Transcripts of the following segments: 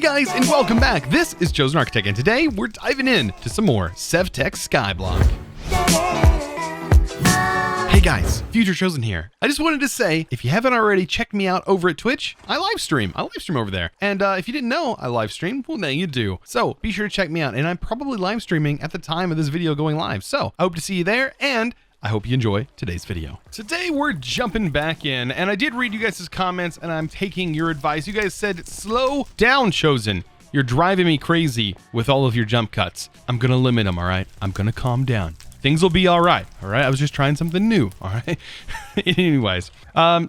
Hey guys, and welcome back. This is ChosenArchitect, and today we're diving in to some more SevTech Skyblock. Hey guys, Future Chosen here. I just wanted to say, if you haven't already checked me out over at Twitch, I live stream over there. And if you didn't know I live stream, well now you do. So be sure to check me out, and I'm probably live streaming at the time of this video going live. So I hope to see you there, and I hope you enjoy today's video. Today we're jumping back in, and I did read you guys' comments, and I'm taking your advice. You guys said, slow down, Chosen. You're driving me crazy with all of your jump cuts. I'm gonna limit them, all right? I'm gonna calm down. Things will be all right, all right? I was just trying something new, all right? Anyways,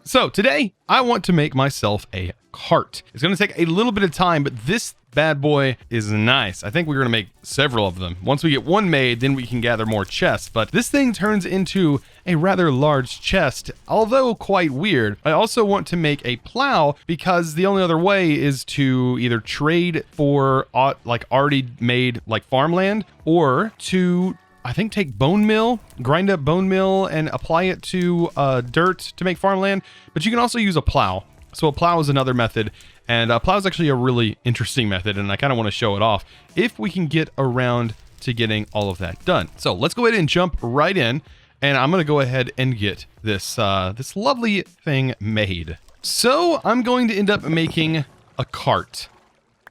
so today I want to make myself a cart. It's gonna take a little bit of time, but this bad boy is nice. I think we're gonna make several of them. Once we get one made, then we can gather more chests. But this thing turns into a rather large chest, although quite weird. I also want to make a plow because the only other way is to either trade for like already made like farmland, or to I think take bone meal, grind up bone meal and apply it to dirt to make farmland. But you can also use a plow. So a plow is another method, and a plow is actually a really interesting method, and I kind of want to show it off if we can get around to getting all of that done. So let's go ahead and jump right in, and I'm going to go ahead and get this this lovely thing made. So I'm going to end up making a cart.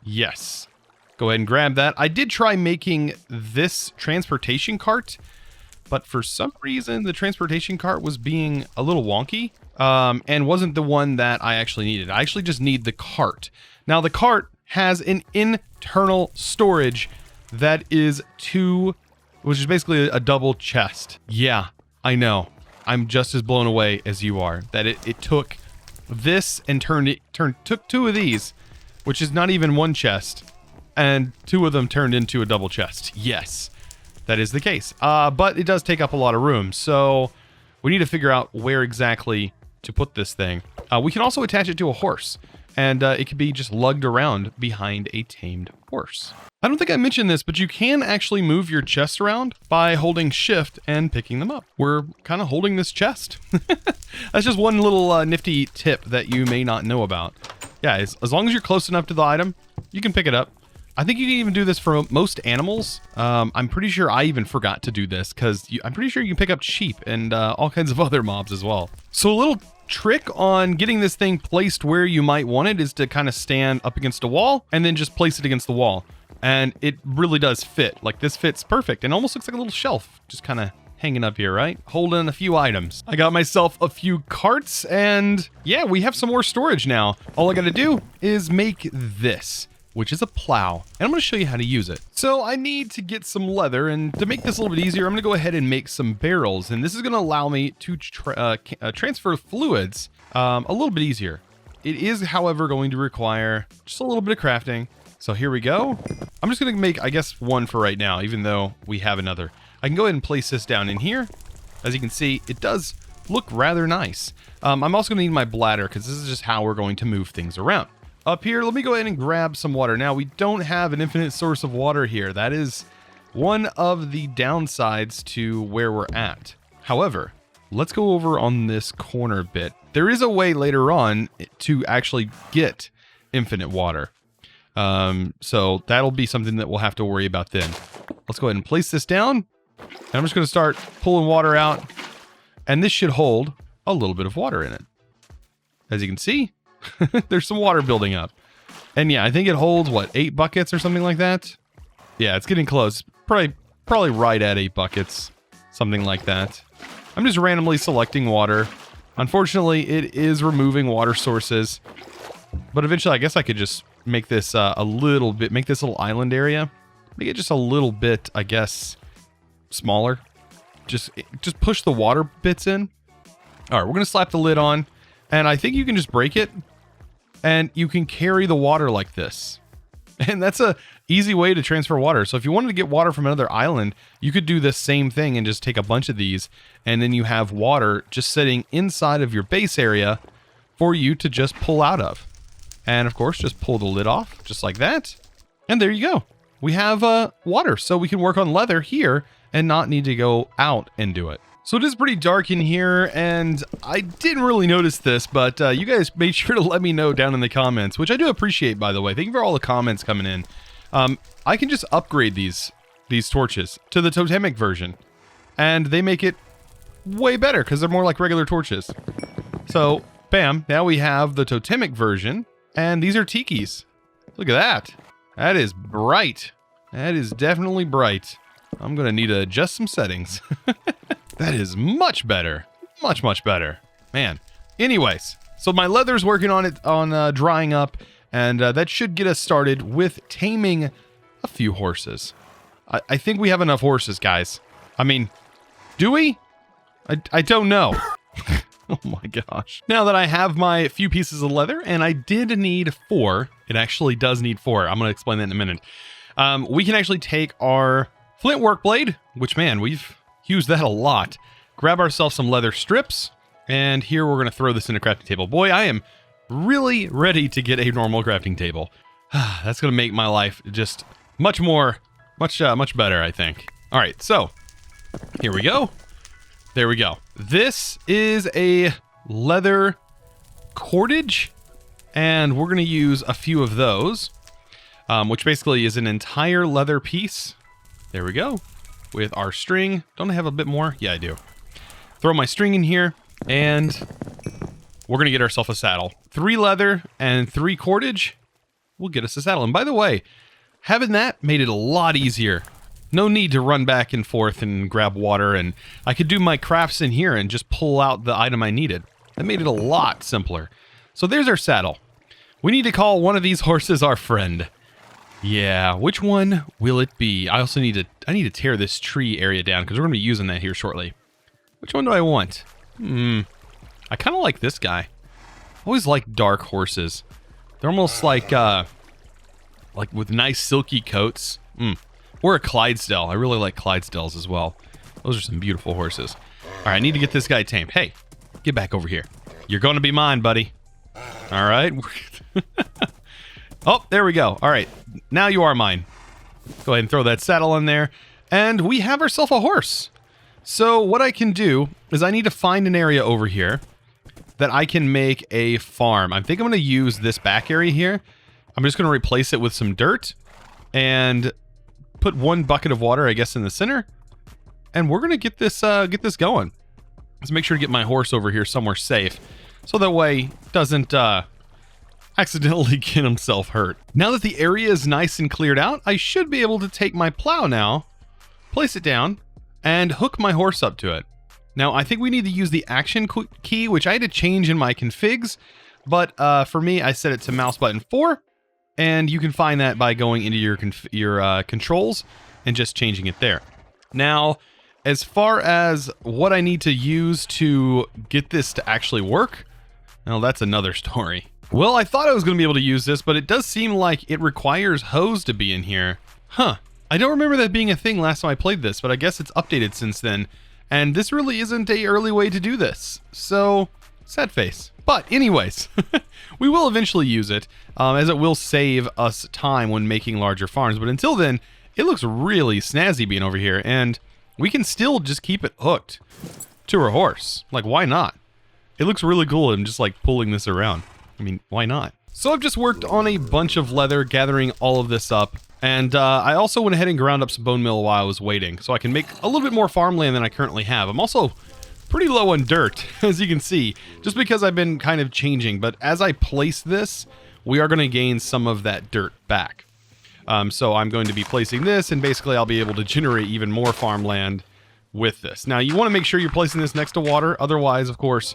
Yes. Go ahead and grab that. I did try making this transportation cart, but for some reason the transportation cart was being a little wonky. And wasn't the one that I actually needed. I actually just need the cart. Now the cart has an internal storage that is which is basically a double chest. Yeah, I know. I'm just as blown away as you are that it took this and took two of these, which is not even one chest, and two of them turned into a double chest. Yes, that is the case. But it does take up a lot of room. So we need to figure out where exactly to put this thing. We can also attach it to a horse, and it can be just lugged around behind a tamed horse. I don't think I mentioned this, but you can actually move your chest around by holding shift and picking them up. We're kind of holding this chest. That's just one little nifty tip that you may not know about. Yeah, as long as you're close enough to the item, you can pick it up. I think you can even do this for most animals. I'm pretty sure I even forgot to do this because I'm pretty sure you can pick up sheep and all kinds of other mobs as well. So a little trick on getting this thing placed where you might want it is to kind of stand up against a wall and then just place it against the wall. And it really does fit. Like this fits perfect and almost looks like a little shelf just kind of hanging up here, right? Holding a few items. I got myself a few carts, and yeah, we have some more storage now. All I got to do is make this, which is a plow, and I'm going to show you how to use it. So I need to get some leather, and to make this a little bit easier, I'm going to go ahead and make some barrels, and this is going to allow me to transfer fluids a little bit easier. It is, however, going to require just a little bit of crafting. So here we go. I'm just going to make, I guess, one for right now, even though we have another. I can go ahead and place this down in here. As you can see, it does look rather nice. I'm also going to need my bladder because this is just how we're going to move things around. Up here, let me go ahead and grab some water. Now, we don't have an infinite source of water here. That is one of the downsides to where we're at. However, let's go over on this corner bit. There is a way later on to actually get infinite water. So that'll be something that we'll have to worry about then. Let's go ahead and place this down. And I'm just going to start pulling water out. And this should hold a little bit of water in it. As you can see, there's some water building up. And yeah, I think it holds, what, 8 buckets or something like that? Yeah, it's getting close. Probably right at 8 buckets. Something like that. I'm just randomly selecting water. Unfortunately, it is removing water sources. But eventually, I guess I could just make this a little bit, make this little island area. Make it just a little bit, I guess, smaller. Just push the water bits in. All right, we're going to slap the lid on. And I think you can just break it. And you can carry the water like this. And that's a easy way to transfer water. So if you wanted to get water from another island, you could do the same thing and just take a bunch of these. And then you have water just sitting inside of your base area for you to just pull out of. And of course, just pull the lid off just like that. And there you go. We have water, so we can work on leather here and not need to go out and do it. So it is pretty dark in here, and I didn't really notice this, but you guys made sure to let me know down in the comments, which I do appreciate, by the way. Thank you for all the comments coming in. I can just upgrade these torches to the totemic version, and they make it way better because they're more like regular torches. So, bam, now we have the totemic version, and these are tikis. Look at that. That is bright. That is definitely bright. I'm going to need to adjust some settings. That is much better. Much, much better. Man. Anyways, so my leather's working on it, on drying up, and that should get us started with taming a few horses. I think we have enough horses, guys. I mean, do we? I don't know. Oh my gosh. Now that I have my few pieces of leather, and I did need 4, it actually does need 4. I'm going to explain that in a minute. We can actually take our flint work blade, which, man, we've used that a lot. Grab ourselves some leather strips, and here we're going to throw this in a crafting table. Boy, I am really ready to get a normal crafting table. That's going to make my life just much better, I think. All right, so here we go. There we go. This is a leather cordage, and we're going to use a few of those, which basically is an entire leather piece. There we go. With our string. Don't I have a bit more? Yeah, I do. Throw my string in here, and we're going to get ourselves a saddle. 3 leather and 3 cordage will get us a saddle. And by the way, having that made it a lot easier. No need to run back and forth and grab water, and I could do my crafts in here and just pull out the item I needed. That made it a lot simpler. So there's our saddle. We need to call one of these horses our friend. Yeah, which one will it be? I also need to tear this tree area down because we're going to be using that here shortly. Which one do I want? I kind of like this guy. I always like dark horses. They're almost like with nice silky coats. Or a Clydesdale. I really like Clydesdales as well. Those are some beautiful horses. All right, I need to get this guy tamed. Hey, get back over here. You're going to be mine, buddy. All right. Oh, there we go. All right, now you are mine. Go ahead and throw that saddle in there. And we have ourselves a horse. So what I can do is I need to find an area over here that I can make a farm. I think I'm going to use this back area here. I'm just going to replace it with some dirt and put 1 bucket of water, I guess, in the center. And we're going to get this going. Let's make sure to get my horse over here somewhere safe, so that way it doesn't accidentally get himself hurt. Now that the area is nice and cleared out, I should be able to take my plow now, place it down, and hook my horse up to it. Now, I think we need to use the action key, which I had to change in my configs, but for me, I set it to mouse button 4, and you can find that by going into your controls and just changing it there. Now, as far as what I need to use to get this to actually work, well, that's another story. Well, I thought I was going to be able to use this, but it does seem like it requires hose to be in here. Huh. I don't remember that being a thing last time I played this, but I guess it's updated since then. And this really isn't an early way to do this. So, sad face. But anyways, we will eventually use it, as it will save us time when making larger farms. But until then, it looks really snazzy being over here. And we can still just keep it hooked to our horse. Like, why not? It looks really cool. I'm just like pulling this around. I mean, why not? So I've just worked on a bunch of leather, gathering all of this up. And I also went ahead and ground up some bone meal while I was waiting, so I can make a little bit more farmland than I currently have. I'm also pretty low on dirt, as you can see, just because I've been kind of changing. But as I place this, we are going to gain some of that dirt back. So I'm going to be placing this, and basically I'll be able to generate even more farmland with this. Now, you want to make sure you're placing this next to water. Otherwise, of course,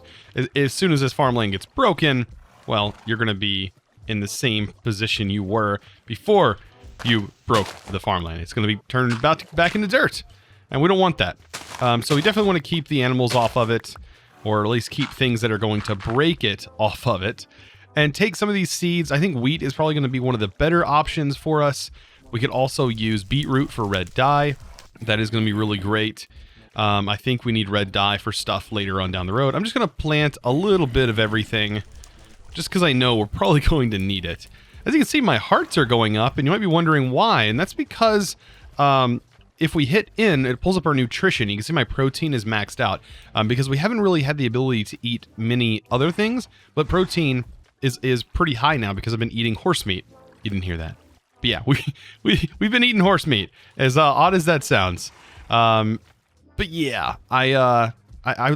as soon as this farmland gets broken, well, you're going to be in the same position you were before you broke the farmland. It's going to be turned back into dirt, and we don't want that. So we definitely want to keep the animals off of it, or at least keep things that are going to break it off of it, and take some of these seeds. I think wheat is probably going to be one of the better options for us. We could also use beetroot for red dye. That is going to be really great. I think we need red dye for stuff later on down the road. I'm just going to plant a little bit of everything, just because I know we're probably going to need it. As you can see, my hearts are going up, and you might be wondering why, and that's because if we hit in, it pulls up our nutrition. You can see my protein is maxed out because we haven't really had the ability to eat many other things, but protein is pretty high now because I've been eating horse meat. You didn't hear that. But yeah, we've been eating horse meat, as odd as that sounds. But yeah, I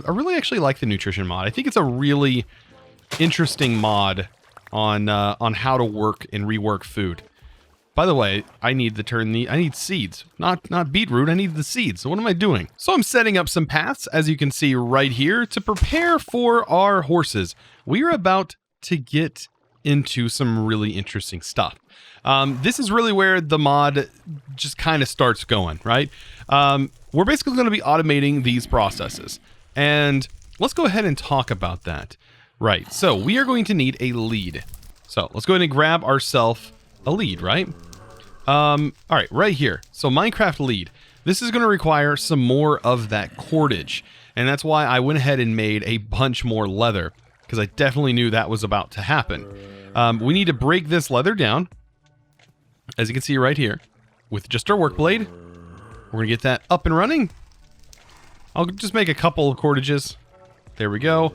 really actually like the nutrition mod. I think it's a really interesting mod on how to work and rework food. By the way, I need seeds, not beetroot. I need the seeds. So what am I doing? So I'm setting up some paths, as you can see right here, to prepare for our horses. We are about to get into some really interesting stuff. This is really where the mod just kind of starts going, right? We're basically going to be automating these processes. And let's go ahead and talk about that. Right, so we are going to need a lead. So let's go ahead and grab ourselves a lead, right? All right, right here. So Minecraft lead. This is going to require some more of that cordage. And that's why I went ahead and made a bunch more leather, because I definitely knew that was about to happen. We need to break this leather down, as you can see right here, with just our work blade. We're going to get that up and running. I'll just make a couple of cordages. There we go.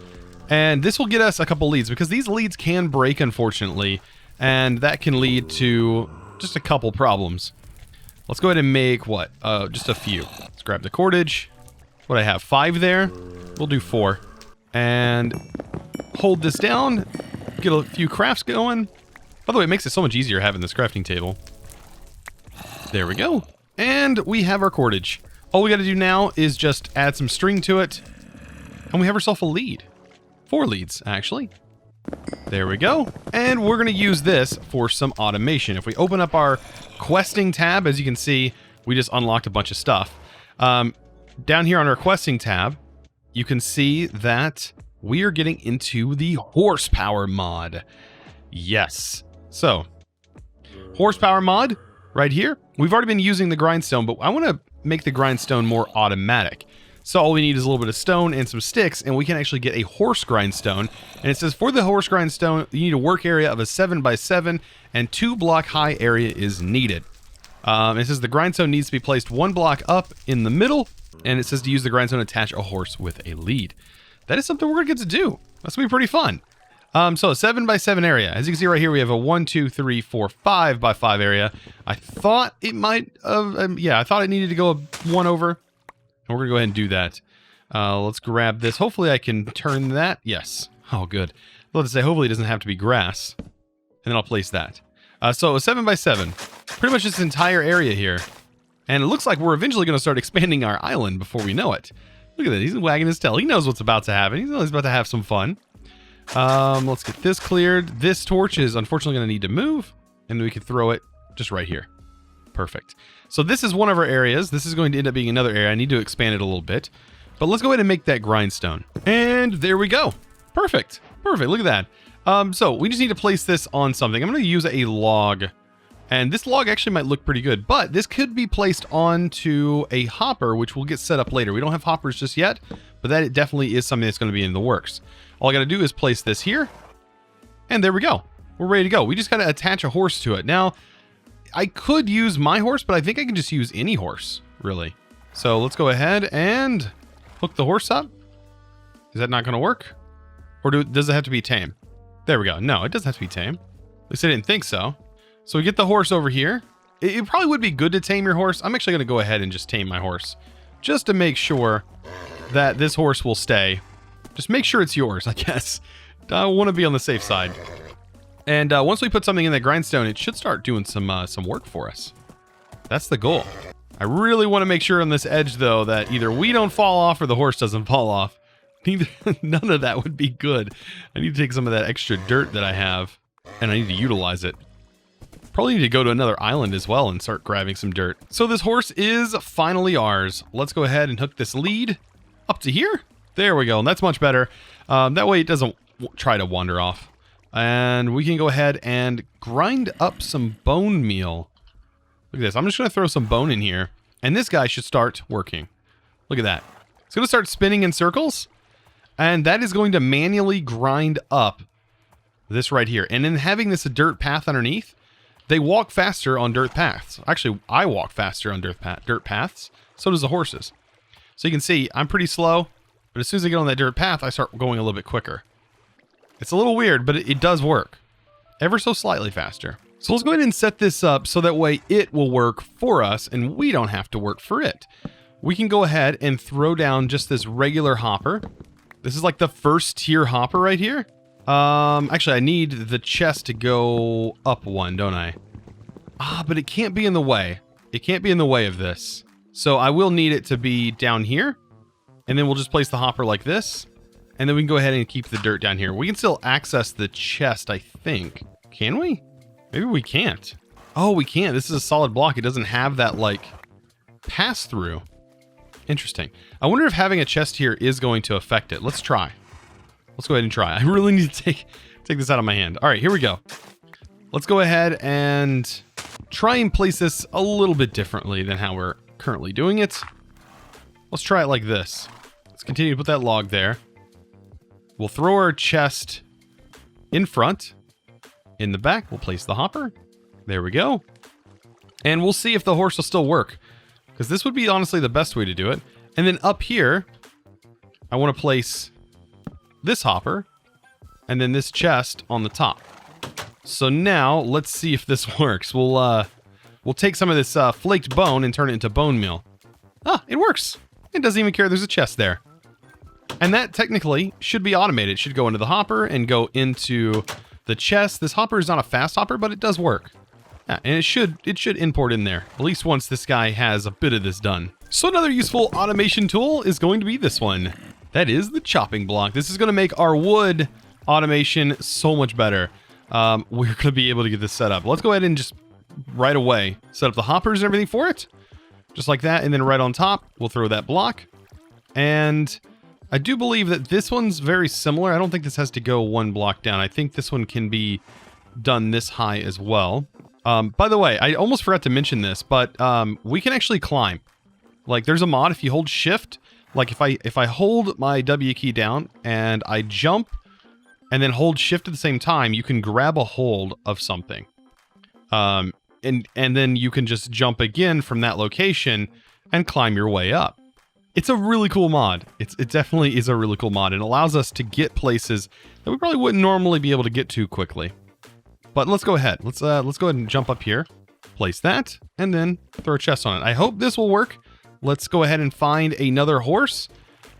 And this will get us a couple leads, because these leads can break, unfortunately, and that can lead to just a couple problems. Let's go ahead and make, what? Just a few. Let's grab the cordage. What, I have 5 there? We'll do 4. And hold this down. Get a few crafts going. By the way, it makes it so much easier having this crafting table. There we go. And we have our cordage. All we got to do now is just add some string to it. And we have ourselves a lead. 4 leads, actually. There we go. And we're going to use this for some automation. If we open up our questing tab, as you can see, we just unlocked a bunch of stuff. Down here on our questing tab, you can see that we are getting into the horsepower mod. Yes. So, horsepower mod right here. We've already been using the grindstone, but I want to make the grindstone more automatic. So all we need is a little bit of stone and some sticks, and we can actually get a horse grindstone. And it says for the horse grindstone, you need a work area of a 7x7 and 2 block high area is needed. It says the grindstone needs to be placed 1 block up in the middle, and it says to use the grindstone to attach a horse with a lead. That is something we're gonna get to do. That's gonna be pretty fun. So a 7x7 area. As you can see right here, we have a 1, 2, 3, 4, 5x5 area. I thought it might, I thought it needed to go 1 over. And we're going to go ahead and do that. Let's grab this. Hopefully I can turn that. Yes. Oh, good. Let's say hopefully it doesn't have to be grass. And then I'll place that. So a 7x7. Pretty much this entire area here. And it looks like we're eventually going to start expanding our island before we know it. Look at that. He's wagging his tail. He knows what's about to happen. He's about to have some fun. Let's get this cleared. This torch is unfortunately going to need to move. And we can throw it just right here. Perfect. So this is one of our areas. This is going to end up being another area. I need to expand it a little bit. But let's go ahead and make that grindstone. And there we go. Perfect. Perfect. Look at that. So we just need to place this on something. I'm going to use a log. And this log actually might look pretty good. But this could be placed onto a hopper, which will get set up later. We don't have hoppers just yet. But that definitely is something that's going to be in the works. All I got to do is place this here. And there we go. We're ready to go. We just got to attach a horse to it. Now, I could use my horse, but I think I can just use any horse, really. So let's go ahead and hook the horse up. Is that not going to work? Or does it have to be tame? There we go. No, it doesn't have to be tame. At least I didn't think so. So we get the horse over here. It probably would be good to tame your horse. I'm actually going to go ahead and just tame my horse, just to make sure that this horse will stay. Just make sure it's yours, I guess. I want to be on the safe side. And once we put something in that grindstone, it should start doing some work for us. That's the goal. I really want to make sure on this edge, though, that either we don't fall off or the horse doesn't fall off. None of that would be good. I need to take some of that extra dirt that I have, and I need to utilize it. Probably need to go to another island as well and start grabbing some dirt. So this horse is finally ours. Let's go ahead and hook this lead up to here. There we go. And that's much better. That way it doesn't try to wander off. And we can go ahead and grind up some bone meal. Look at this. I'm just going to throw some bone in here. And this guy should start working. Look at that. It's going to start spinning in circles. And that is going to manually grind up this right here. And then having this dirt path underneath, they walk faster on dirt paths. Actually, I walk faster on dirt paths. So does the horses. So you can see I'm pretty slow, but as soon as I get on that dirt path, I start going a little bit quicker. It's a little weird, but it does work. Ever so slightly faster. So let's go ahead and set this up so that way it will work for us and we don't have to work for it. We can go ahead and throw down just this regular hopper. This is like the first tier hopper right here. Actually, I need the chest to go up one, don't I? But it can't be in the way. It can't be in the way of this. So I will need it to be down here. And then we'll just place the hopper like this. And then we can go ahead and keep the dirt down here. We can still access the chest, I think. Can we? Maybe we can't. Oh, we can't. This is a solid block. It doesn't have that, like, pass-through. Interesting. I wonder if having a chest here is going to affect it. Let's try. Let's go ahead and try. I really need to take this out of my hand. All right, here we go. Let's go ahead and try and place this a little bit differently than how we're currently doing it. Let's try it like this. Let's continue to put that log there. We'll throw our chest in front. In the back, we'll place the hopper. There we go. And we'll see if the horse will still work. Because this would be honestly the best way to do it. And then up here, I want to place this hopper. And then this chest on the top. So now, let's see if this works. We'll take some of this flaked bone and turn it into bone meal. Ah, it works. It doesn't even care there's a chest there. And that technically should be automated. It should go into the hopper and go into the chest. This hopper is not a fast hopper, but it does work. Yeah, and it should import in there, at least once this guy has a bit of this done. So another useful automation tool is going to be this one. That is the chopping block. This is going to make our wood automation so much better. We're going to be able to get this set up. Let's go ahead and just right away set up the hoppers and everything for it. Just like that, and then right on top, we'll throw that block. And I do believe that this one's very similar. I don't think this has to go one block down. I think this one can be done this high as well. By the way, I almost forgot to mention this, but we can actually climb. Like, there's a mod if you hold shift. Like, if I hold my W key down and I jump and then hold shift at the same time, you can grab a hold of something. And then you can just jump again from that location and climb your way up. It's a really cool mod. It definitely is a really cool mod. It allows us to get places that we probably wouldn't normally be able to get to quickly. But let's go ahead. Let's go ahead and jump up here, place that, and then throw a chest on it. I hope this will work. Let's go ahead and find another horse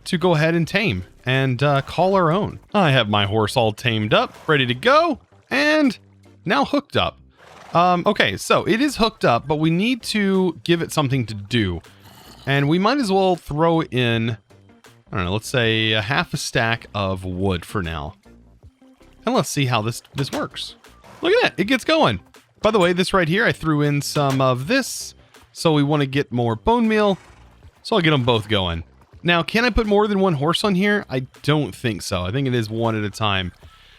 to go ahead and tame and call our own. I have my horse all tamed up, ready to go, and now hooked up. Okay, so it is hooked up, but we need to give it something to do. And we might as well throw in, I don't know, let's say a half a stack of wood for now. And let's see how this works. Look at that, it gets going. By the way, this right here, I threw in some of this. So we want to get more bone meal. So I'll get them both going. Now, can I put more than one horse on here? I don't think so. I think it is one at a time.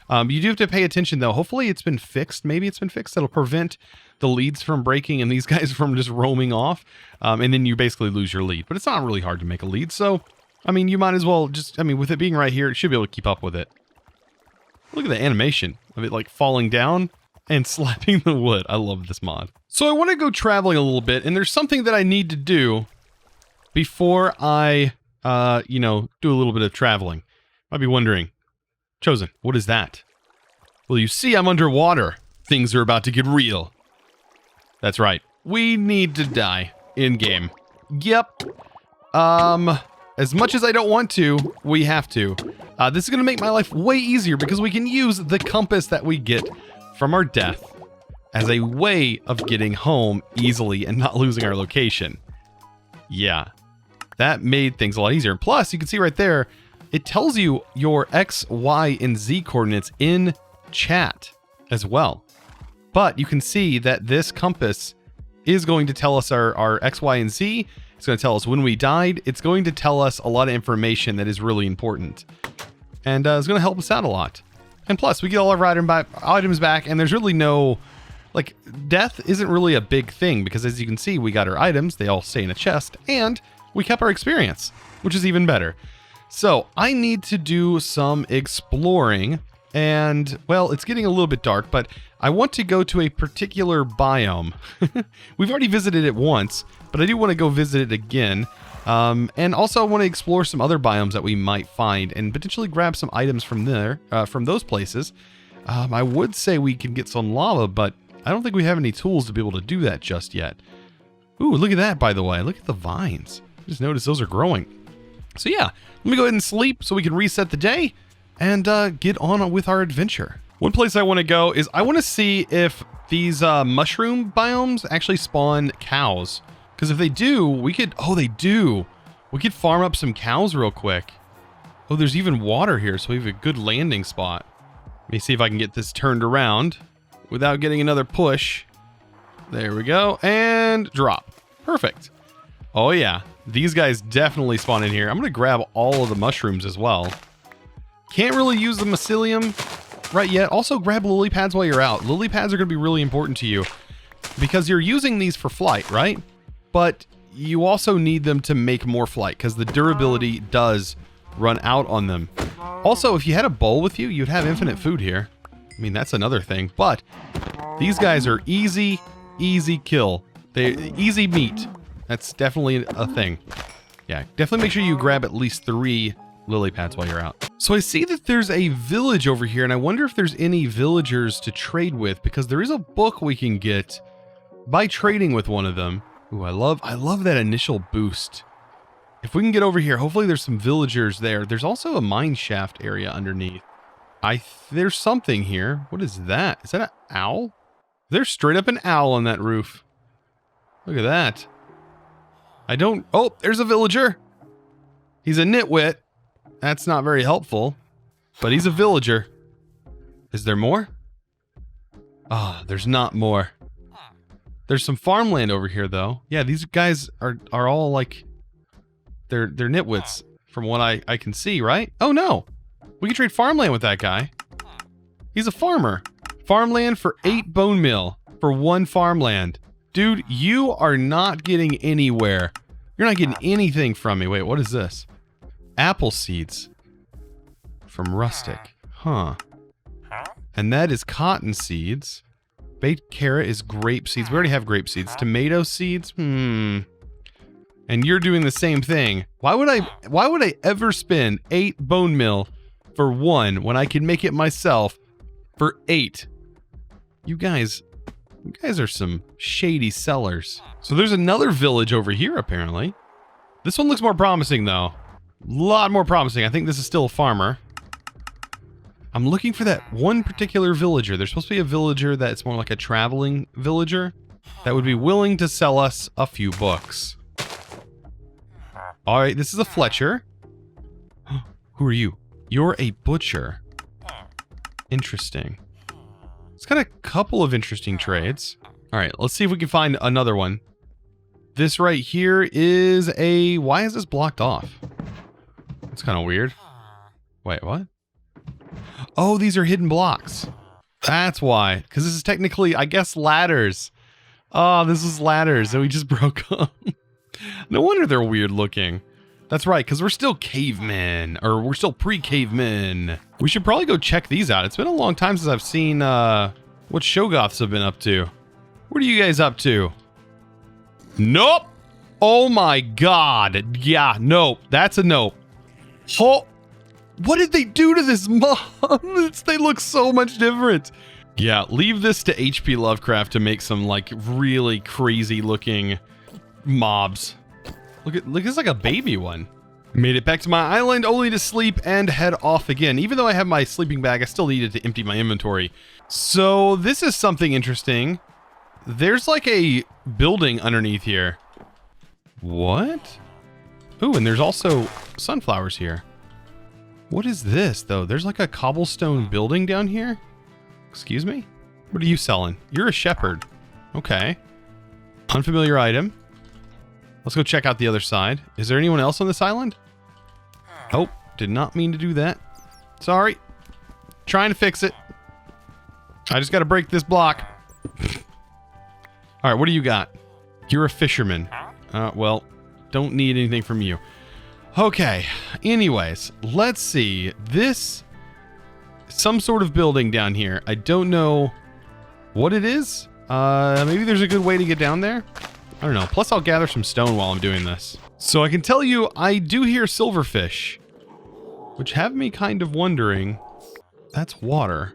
You do have to pay attention though. Hopefully it's been fixed. Maybe it's been fixed. That'll prevent the leads from breaking and these guys from just roaming off. And then you basically lose your lead. But it's not really hard to make a lead. So, I mean, you might as well just, I mean, with it being right here, it should be able to keep up with it. Look at the animation of it like falling down and slapping the wood. I love this mod. So I want to go traveling a little bit, and there's something that I need to do before I, you know, do a little bit of traveling. Might be wondering, Chosen, what is that? Well, you see I'm underwater. Things are about to get real. That's right. We need to die in-game. Yep. As much as I don't want to, we have to. This is going to make my life way easier because we can use the compass that we get from our death as a way of getting home easily and not losing our location. Yeah, that made things a lot easier. Plus, you can see right there, it tells you your X, Y, and Z coordinates in chat as well. But you can see that this compass is going to tell us our X, Y, and Z. It's going to tell us when we died. It's going to tell us a lot of information that is really important. And it's going to help us out a lot. And plus, we get all of our items back, and there's really no... Like, death isn't really a big thing, because as you can see, we got our items, they all stay in a chest, and we kept our experience, which is even better. So, I need to do some exploring, and, well, it's getting a little bit dark, but I want to go to a particular biome. We've already visited it once, but I do want to go visit it again. And also I want to explore some other biomes that we might find and potentially grab some items from there, from those places. I would say we can get some lava, but I don't think we have any tools to be able to do that just yet. Ooh, look at that, by the way. Look at the vines. I just noticed those are growing. So yeah, let me go ahead and sleep so we can reset the day and get on with our adventure. One place I want to go is I want to see if these mushroom biomes actually spawn cows. Because if they do, we could... Oh, they do. We could farm up some cows real quick. Oh, there's even water here, so we have a good landing spot. Let me see if I can get this turned around without getting another push. There we go. And drop. Perfect. Oh, yeah. These guys definitely spawn in here. I'm going to grab all of the mushrooms as well. Can't really use the mycelium right yet. Also, grab lily pads while you're out. Lily pads are going to be really important to you because you're using these for flight, right? But you also need them to make more flight because the durability does run out on them. Also, if you had a bowl with you, you'd have infinite food here. I mean, that's another thing. But these guys are easy kill. They easy meat. That's definitely a thing. Yeah, definitely make sure you grab at least 3 lily pads while you're out. So I see that there's a village over here, and I wonder if there's any villagers to trade with, because there is a book we can get by trading with one of them. Ooh, I love that initial boost. If we can get over here, hopefully there's some villagers there. There's also a mine shaft area underneath. There's something here. What is that? Is that an owl? There's straight up an owl on that roof. Look at that. Oh, there's a villager. He's a nitwit. That's not very helpful, but he's a villager. Is there more? Ah, there's not more. There's some farmland over here, though. Yeah, these guys are all like... They're nitwits, from what I can see, right? Oh, no! We can trade farmland with that guy. He's a farmer. Farmland for 8 bone meal for 1 farmland. Dude, you are not getting anywhere. You're not getting anything from me. Wait, what is this? Apple seeds. From Rustic. Huh. And that is cotton seeds. Baked carrot is grape seeds. We already have grape seeds. Tomato seeds? And you're doing the same thing. Why would I ever spend 8 bone meal for 1 when I can make it myself for 8? You guys are some shady sellers. So there's another village over here, apparently. This one looks more promising, though. A lot more promising. I think this is still a farmer. I'm looking for that one particular villager. There's supposed to be a villager that's more like a traveling villager that would be willing to sell us a few books. All right, this is a Fletcher. Who are you? You're a butcher. Interesting. It's got a couple of interesting trades. All right, let's see if we can find another one. This right here is a... Why is this blocked off? That's kind of weird. Wait, what? Oh, these are hidden blocks. That's why. Because this is technically, I guess, ladders. Oh, this is ladders and we just broke them. No wonder they're weird looking. That's right, because we're still cavemen. Or we're still pre-cavemen. We should probably go check these out. It's been a long time since I've seen what Shoggoths have been up to. What are you guys up to? Nope. Oh my god. Yeah, nope. That's a nope. Oh, what did they do to this mob? They look so much different. Yeah, leave this to HP Lovecraft to make some like really crazy looking mobs. Look, it's like a baby one. Made it back to my island only to sleep and head off again. Even though I have my sleeping bag, I still needed to empty my inventory. So this is something interesting. There's like a building underneath here. What? Ooh, and there's also sunflowers here. What is this, though? There's like a cobblestone building down here? Excuse me? What are you selling? You're a shepherd. Okay. Unfamiliar item. Let's go check out the other side. Is there anyone else on this island? Oh, did not mean to do that. Sorry. Trying to fix it. I just got to break this block. All right, what do you got? You're a fisherman. Well, don't need anything from you. Okay, anyways, let's see. This, some sort of building down here. I don't know what it is. Maybe there's a good way to get down there. I don't know. Plus, I'll gather some stone while I'm doing this. So I can tell you, I do hear silverfish, which have me kind of wondering. That's water.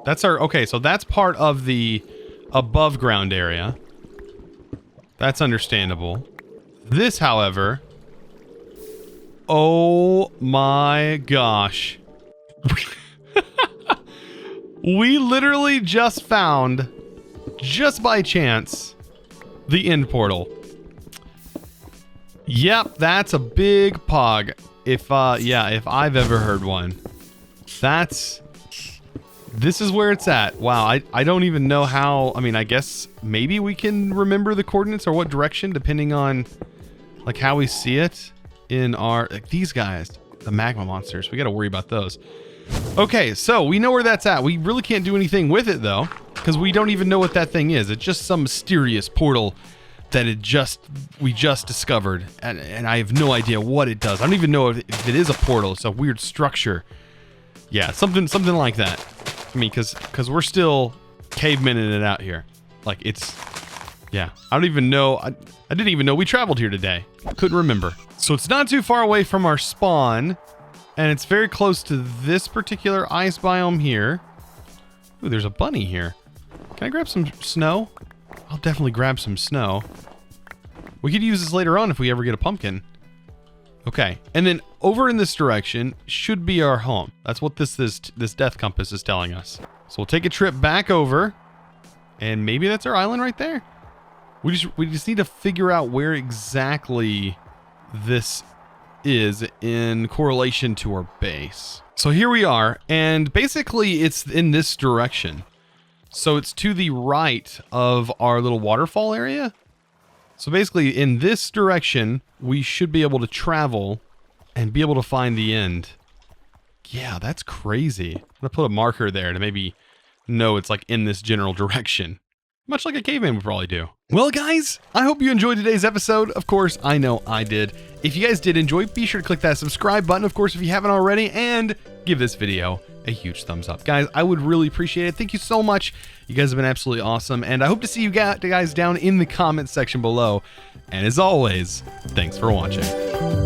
That's our... Okay, so that's part of the above ground area. That's understandable. This, however... Oh my gosh. We literally just found, just by chance, the end portal. Yep, that's a big pog. If I've ever heard one. This is where it's at. Wow, I don't even know how. I mean, I guess maybe we can remember the coordinates or what direction, depending on like how we see it in our, like these guys, the magma monsters. We got to worry about those. Okay, so we know where that's at. We really can't do anything with it though, because we don't even know what that thing is. It's just some mysterious portal that we just discovered, and I have no idea what it does. I don't even know if it is a portal. It's a weird structure. Yeah, something like that. I mean, because we're still cavemenning it out here. Like it's, yeah. I don't even know. I didn't even know we traveled here today. Couldn't remember. So it's not too far away from our spawn, and it's very close to this particular ice biome here. Ooh, there's a bunny here. Can I grab some snow? I'll definitely grab some snow. We could use this later on if we ever get a pumpkin. Okay, and then over in this direction should be our home. That's what this death compass is telling us. So we'll take a trip back over, and maybe that's our island right there. We just need to figure out where exactly this is in correlation to our base. So here we are, and basically it's in this direction. So it's to the right of our little waterfall area. So basically in this direction, we should be able to travel and be able to find the end. Yeah, that's crazy. I'm gonna put a marker there to maybe know it's like in this general direction. Much like a caveman would probably do. Well, guys, I hope you enjoyed today's episode. Of course, I know I did. If you guys did enjoy, be sure to click that subscribe button, of course, if you haven't already, and give this video a huge thumbs up. Guys, I would really appreciate it. Thank you so much. You guys have been absolutely awesome, and I hope to see you guys down in the comments section below. And as always, thanks for watching.